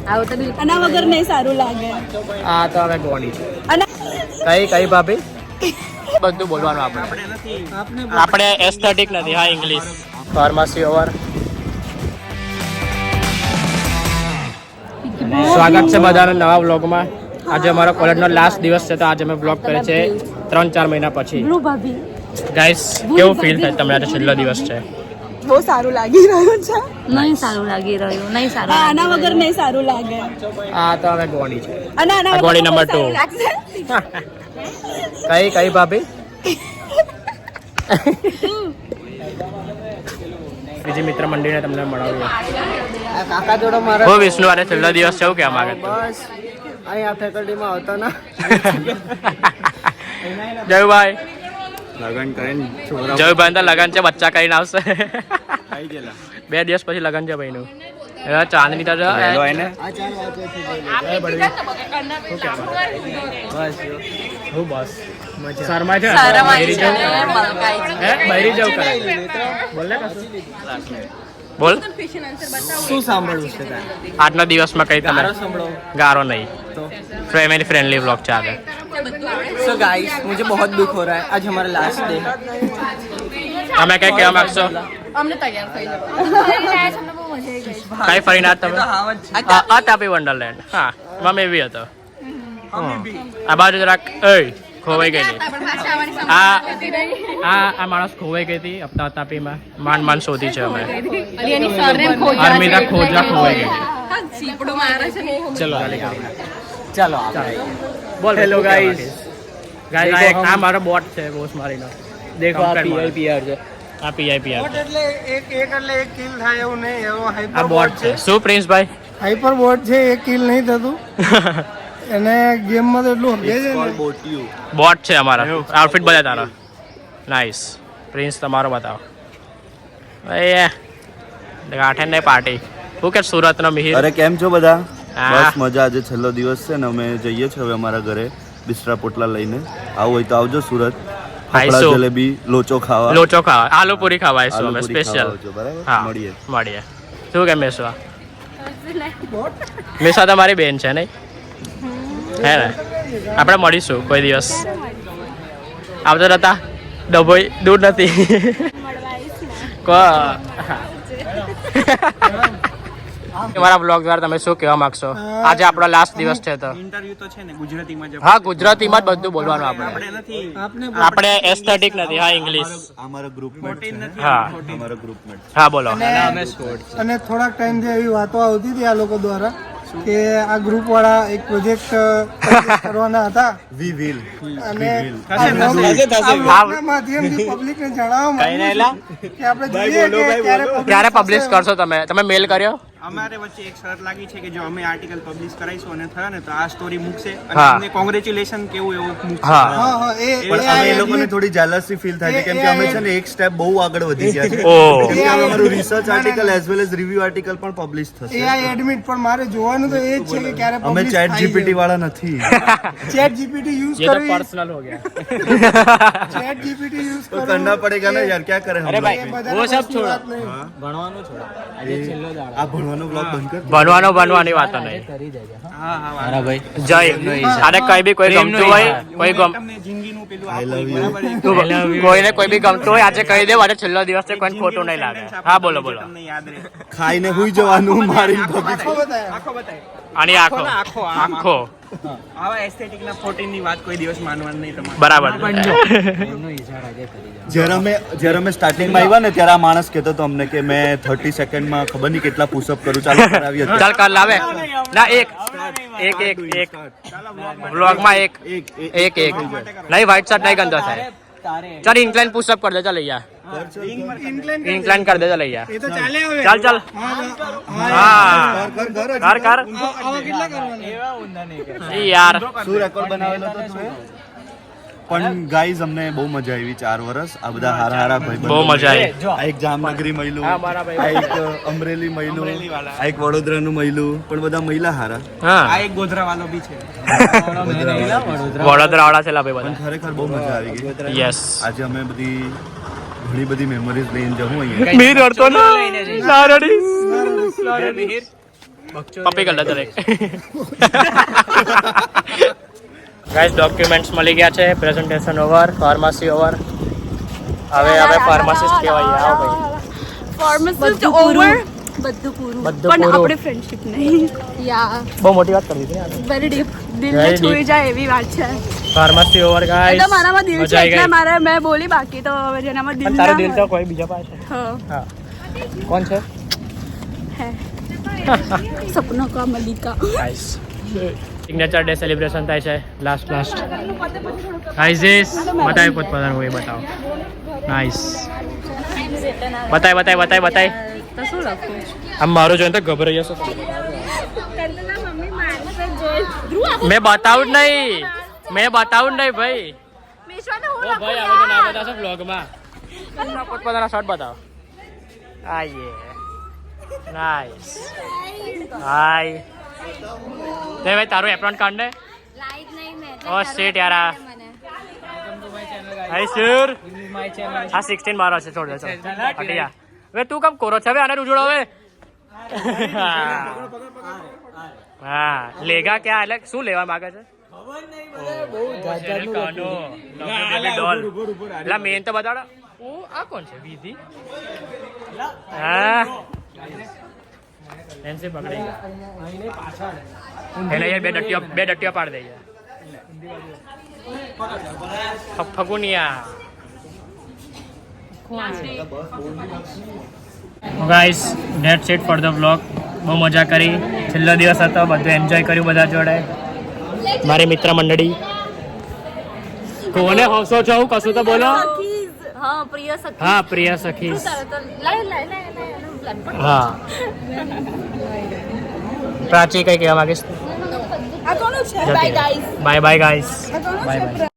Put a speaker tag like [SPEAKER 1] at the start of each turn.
[SPEAKER 1] આના વગર નહીં સારું લાગે.
[SPEAKER 2] આ તો હવે ગોળી છે. કઈ ભાભી બધું બોલવાનું આપણે એસ્થેટિક નથી. હા, ઇંગ્લિશ. Pharmacy over. સ્વાગત છે બધાને નવા વ્લોગમાં. આજે અમારો કોલેજનો લાસ્ટ દિવસ છે, તો આજે અમે વ્લોગ કરે છે 3-4 મહિના પછી. ગાઈસ, કેવું ફીલ થાય તમને? આજે છેલ્લો દિવસ છે.
[SPEAKER 1] બહુ સારું લાગી રહ્યું છે.
[SPEAKER 3] નહીં સારું લાગી રહ્યું. નહીં સારું.
[SPEAKER 1] આના વગર નહીં સારું લાગે.
[SPEAKER 2] આ તો હવે ગોળી છે.
[SPEAKER 1] આના
[SPEAKER 2] ગોળી નંબર 2. કઈ ભાભી બીજી મિત્ર મંડળીને તમને મળાવીએ.
[SPEAKER 4] કાકા જોડો મારા
[SPEAKER 2] હો વિષ્ણુ, આજે છેલ્લો દિવસ છે, કેવા માંગે?
[SPEAKER 4] બસ અહીંયા ફેકલ્ટીમાં આવતા ના.
[SPEAKER 2] જયભાઈ
[SPEAKER 4] લગન કરીને છોકરા
[SPEAKER 2] જયભાઈ તો લગન છે, બચ્ચા કરીને આવશે. 2 દિવસ પછી લગન છે ભાઈનું. ચાંદની તો
[SPEAKER 4] આ 4 વાગે
[SPEAKER 2] બસ શર્મા છે. બૈરી જવું કરે. બોલ
[SPEAKER 4] શું સાંભળવું છે તારે?
[SPEAKER 2] આજના દિવસમાં કઈ તમે ગારો નહીં, फैमिली फ्रेंडली व्लॉग चाह रहे हैं.
[SPEAKER 4] सो गाइस, मुझे बहुत दुख हो रहा है, आज हमारा लास्ट डे.
[SPEAKER 2] हमें क्या क्या मांगो?
[SPEAKER 3] અમને તૈયાર થઈ જવા.
[SPEAKER 2] કઈ ફરીને તમે? આ તાપી વન્ડરલેન્ડ. હા, મમ્મી બી હતો. આ બાજુ જરાક ખોવાઈ ગઈ હતી. આ માણસ ખોવાઈ ગઈ હતી હપ્તા તાપીમાં. માંડ શોધી છે અમે. અર્મિતા ખોજા ખોવાઈ ગઈ.
[SPEAKER 4] चलो
[SPEAKER 2] બોલ. Hello guys. ગાઈસ, આ મારો બોટ છે બોસ મારીનો.
[SPEAKER 4] देखो आप पीआईपीआर છે.
[SPEAKER 2] આ પીઆઈપીઆર
[SPEAKER 5] બોટ એટલે એક કિલ થાય એવું નહીં, એવો
[SPEAKER 2] આ
[SPEAKER 5] હાઈપર
[SPEAKER 2] બોટ છે. શું પ્રિન્સભાઈ?
[SPEAKER 5] હાઈપર બોટ છે, એક કિલ નહીં થતું એને ગેમમાં તો એટલું હગે છે ને.
[SPEAKER 2] બોટ છે અમારા. આઉટફિટ બધા તારો નાઈસ. પ્રિન્સ તમારો બતાવો. ગાંઠે ને પાર્ટી. હું કે સુરતનો મિહિર.
[SPEAKER 6] અરે કેમ છો બધા?
[SPEAKER 2] હા.
[SPEAKER 6] બસ મજા. આજે છેલ્લો દિવસ છે ને, અમે જઈએ છીએ હવે અમારા ઘરે બિસ્તરા પોટલા લઈને. આવું હોય તો આવજો સુરત. ફાફડા જલેબી લોચો ખાવા
[SPEAKER 2] આલુ પૂરી ખાવા આવીશું અમે સ્પેશિયલ.
[SPEAKER 6] બરાબર,
[SPEAKER 2] હા, મળીએ. શું કે મેસવા? મેસવા તમારી બેન છે નહીં? હે ને? આપણે મળીશું કોઈ દિવસ. આવતો હતા ડભોઈ દૂર નથી. તમારા બ્લોગ દ્વારા તમે શું કહેવા માંગશો? આજે આપણો લાસ્ટ દિવસ છે, તો
[SPEAKER 5] ઇન્ટરવ્યુ તો છે ને ગુજરાતીમાં જ.
[SPEAKER 2] હા, ગુજરાતીમાં જ બધું બોલવાનું આપણે.
[SPEAKER 5] નથી
[SPEAKER 2] આપણે એસ્થેટિક નથી. હા, ઇંગ્લિશ.
[SPEAKER 6] અમારા ગ્રુપમેટ છે.
[SPEAKER 2] હા,
[SPEAKER 6] અમારા ગ્રુપમેટ.
[SPEAKER 2] હા, બોલો.
[SPEAKER 5] અને થોડાક ટાઈમથી એવી વાતો આવતી હતી આ લોકો દ્વારા કે આ ગ્રુપ વાળા એક પ્રોજેક્ટ કરવાના હતા.
[SPEAKER 6] We will.
[SPEAKER 5] અને આ માધ્યમથી પબ્લિકને જણાવવા માંગુ કે આપણે જોઈએ કે
[SPEAKER 2] ક્યારે પબ્લિશ કરશો તમે મેલ કર્યો?
[SPEAKER 5] અમારે વચ્ચે એક શરત લાગી છે કે જો અમે આર્ટિકલ પબ્લિશ કરાઈશું અને થયો ને તો આ સ્ટોરી મૂકશે અને
[SPEAKER 2] હા.
[SPEAKER 5] અમને કોંગ્રેચ્યુલેશન કેવું એવું મૂકશે.
[SPEAKER 2] હા.
[SPEAKER 6] પણ અમે એ લોકોને થોડી જેલસી ફીલ થાય છે, કેમ કે અમે છે ને એક સ્ટેપ બહુ આગળ વધી ગયા છે.
[SPEAKER 2] ઓહ.
[SPEAKER 6] કેમ કે હવે અમારું research article as well as review article પણ પબ્લિશ થશે.
[SPEAKER 5] એઆઈ એડમિટ પણ મારે જોવાનું તો એ જ છે કે ક્યારે
[SPEAKER 6] અમે
[SPEAKER 5] publish
[SPEAKER 6] ચેટ
[SPEAKER 5] થાય
[SPEAKER 6] જીપીટી
[SPEAKER 5] છે.
[SPEAKER 6] વાળા નથી.
[SPEAKER 5] ચેટ જીપીટી યુઝ
[SPEAKER 2] ये तो
[SPEAKER 5] કરવી
[SPEAKER 2] पर्सनल हो गया.
[SPEAKER 5] ચેટ જીપીટી યુઝ
[SPEAKER 6] तो करना पड़ेगा ना यार, क्या करें हम
[SPEAKER 2] अरे
[SPEAKER 6] लोग?
[SPEAKER 2] भाई, वो सब छोड़ो.
[SPEAKER 6] આ ભણવાનો બ્લોગ બંધ કર.
[SPEAKER 2] બનવાની વાતો નહીં. જય અને કઈ બી કોઈ ગમતું હોય, કોઈ
[SPEAKER 5] તમને જિંદગીનું પેલું
[SPEAKER 6] I love you.
[SPEAKER 2] કોઈને કોઈ બી ગમતું હોય આજે કહી દેવું. આજે છેલ્લો દિવસ છે, કોઈને ખોટું નહીં લાગે. હા, બોલો.
[SPEAKER 5] તમને યાદ રહે.
[SPEAKER 6] ખાઈને હુઈ જવાનું મારી ભાભી.
[SPEAKER 5] આખો બતાય
[SPEAKER 2] આની આખો
[SPEAKER 5] આવા એસ્થેટિક ના 14 ની વાત કોઈ દિવસ માનવાની નહીં તમારે.
[SPEAKER 2] બરાબર.
[SPEAKER 6] જ્યારે અમે સ્ટાર્ટિંગમાં આવ્યા ને ત્યારે આ માણસ કહેતો હતો અમને કે મેં 30 સેકન્ડમાં ખબર નહીં કેટલા પુશઅપ કરું. ચાલો કરાવીએ.
[SPEAKER 2] ચાલ કર લાવે ના. એક વ્લોગમાં એક નહીં. વ્હાઈટ શર્ટ નહીં ગંદો થાય. ચાલ ઇન્ક્લાઇન પુશઅપ કર દે. ચાલ અહીંયા ઇન્ક્લાઇન કર દે. ચાલ અહીંયા
[SPEAKER 5] એ તો ચાલે હવે.
[SPEAKER 2] ચાલ હા કર
[SPEAKER 5] આવા કેટલા કરવાના?
[SPEAKER 2] યાર.
[SPEAKER 6] શું રેકોર્ડ બનાવેલો હતો તું? પણ ગાઈઝ અમને બહુ મજા આવી 4 વર્ષ. આ બધા હારા ભાઈ
[SPEAKER 2] બહુ મજા આવી.
[SPEAKER 6] આ એક જામનગરી મહિલું, આ એક અમરેલી મહિલું, આ એક વડોદરાનું મહિલું, પણ બધા મહિલા હારા.
[SPEAKER 2] હા,
[SPEAKER 5] આ એક ગોધરા વાળો બી છે.
[SPEAKER 2] વડોદરા વાળા છે ભાઈ
[SPEAKER 6] પણ
[SPEAKER 2] બધા.
[SPEAKER 6] ખરેખર બહુ મજા આવી ગઈ.
[SPEAKER 2] યસ.
[SPEAKER 6] આજે અમે ઘણી બધી મેમરીઝ લઈને જવું અહીંયા.
[SPEAKER 2] મીર અડતો ના નારડી. પપ્પી કલર દરેક ગાઈસ ડોક્યુમેન્ટ્સ મળી ગયા છે. Presentation over, pharmacy over. હવે ફાર્માસિસ્ટ કહેવાય. આવો ભાઈ
[SPEAKER 1] ફાર્માસિસ્ટ ઓવર બધું પૂરું
[SPEAKER 2] બધું
[SPEAKER 1] પણ
[SPEAKER 2] પૂરું.
[SPEAKER 1] આપણે ફ્રેન્ડશિપ નહીં યા
[SPEAKER 2] બહુ મોટી વાત કરી દીધી.
[SPEAKER 1] વેરી ડીપ દિલને
[SPEAKER 2] Very deep.
[SPEAKER 1] છોઈ જાય એવી વાત છે.
[SPEAKER 2] ફાર્મસી ઓવર ગાઈસ.
[SPEAKER 1] તો મારામાં દિલ છે
[SPEAKER 2] મજા આવી
[SPEAKER 1] એટલે
[SPEAKER 2] ગઈ.
[SPEAKER 1] મારે મેં બોલી બાકી તો હવે જેનામાં દિલ
[SPEAKER 2] અને
[SPEAKER 1] ના
[SPEAKER 2] તારું દિલ તો
[SPEAKER 1] હોય.
[SPEAKER 2] કોઈ બીજા પાસે.
[SPEAKER 1] હા
[SPEAKER 2] હા કોણ છે
[SPEAKER 1] હે સપનો કા મલિકા
[SPEAKER 2] ગાઈસ સિગ્નેચર ડે સેલિબ્રેશન થાય છે લાસ્ટ ગાઈસ બતાય પોતપોતાનું હોય બતાવો. નાઈસ બતાય
[SPEAKER 3] તો શું લખું?
[SPEAKER 2] આમ મારું જોઈને તો ગભરાઈ જશો. મેં બતાવું જ નહીં ભાઈ. ઓ ભાઈ હવે તો ના બતાવશો બ્લોગમાં. પોતપોતાના શોટ બતાવો. આઈએ નાઈસ હાય તે ભાઈ તારું એપ્રોન કાર્ડ ને ઓ શિટ યાર હાય સર આ 16 મારો છે છોડ દે ચાલ હટિયા હવે તું કેમ કોરો છે હવે આને ઉજળો હવે હા લેગા ક્યાં એટલે શું લેવા માંગે છે મેન તો બતાડો ઓ આ કોણ છે વિધિ હા એનસે પકડી ગયા એને યાર બે ડટ્ટીઓ પાડ દે યાર ફગુનિયા guys that's it for the vlog. બહુ મજા કરી. છેલ્લો દિવસ હતો, બધું એન્જોય કર્યું બધા જોડે. મારી મિત્ર મંડળી કોને હસો છો કશું તો બોલો.
[SPEAKER 3] હા પ્રિય સખી.
[SPEAKER 2] હા પ્રિય સખીસ.
[SPEAKER 3] લાય
[SPEAKER 2] હા પ્રાચી કઈ કહેવા માંગીશ?
[SPEAKER 1] આ કોનું છે bye guys
[SPEAKER 2] bye bye guys
[SPEAKER 1] આ કોનું
[SPEAKER 2] બાય
[SPEAKER 1] છે
[SPEAKER 2] બાય.